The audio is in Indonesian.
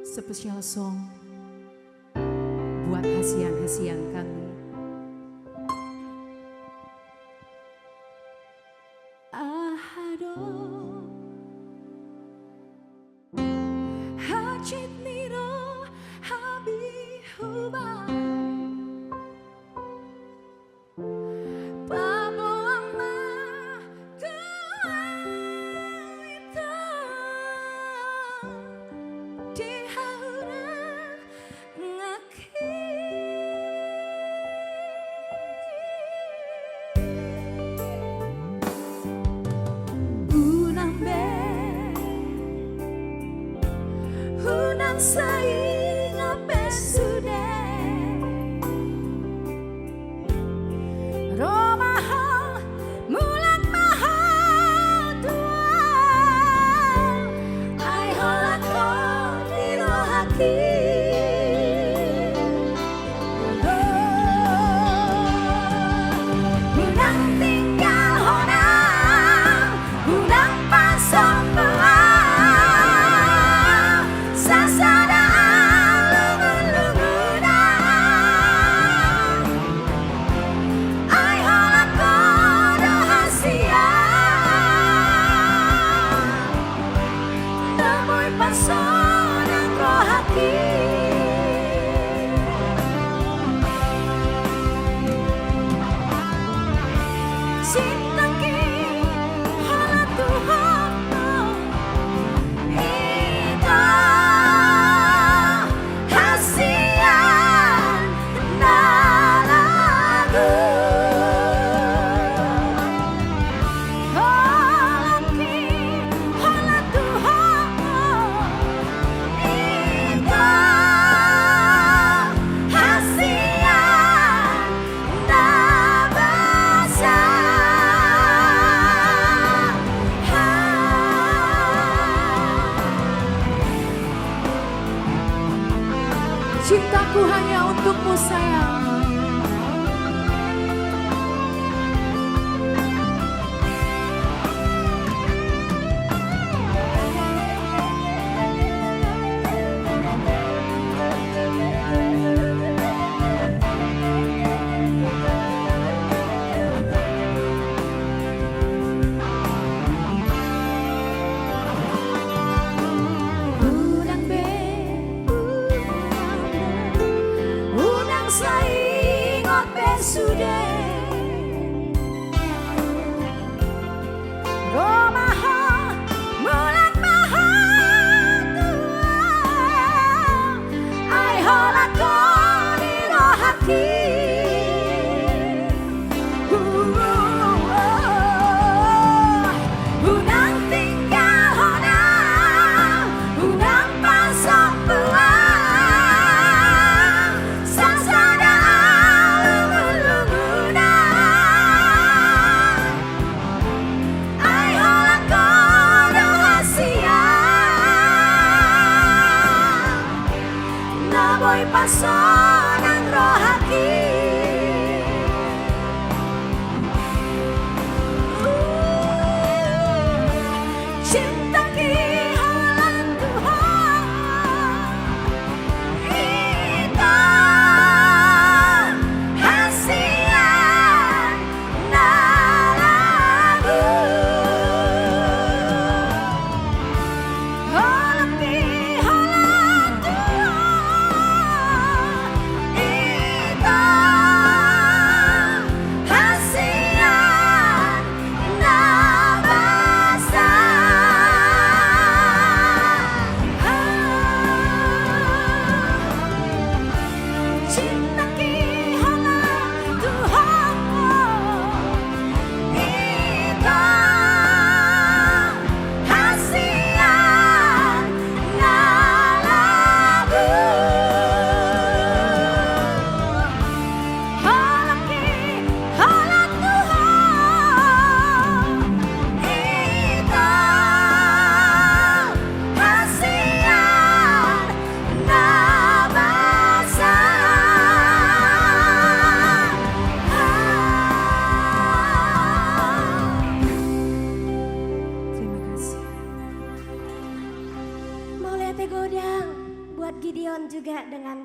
Spesial song buat hasian-hasian kami. Ahado hajit niro habi hubah saing ape sudah romahal mulan mahal tua ai holat ko diro hati unang tinggal honang unang pasok cintaku hanya untukmu sayang. Saing ape sudah romahal mulan mahal tua ai holat ko diro hati unang tinggal honang unang pasok buah boy pason ang rohaki cinta ki halan Tuhan ito hasian na lagu buat Gideon juga dengan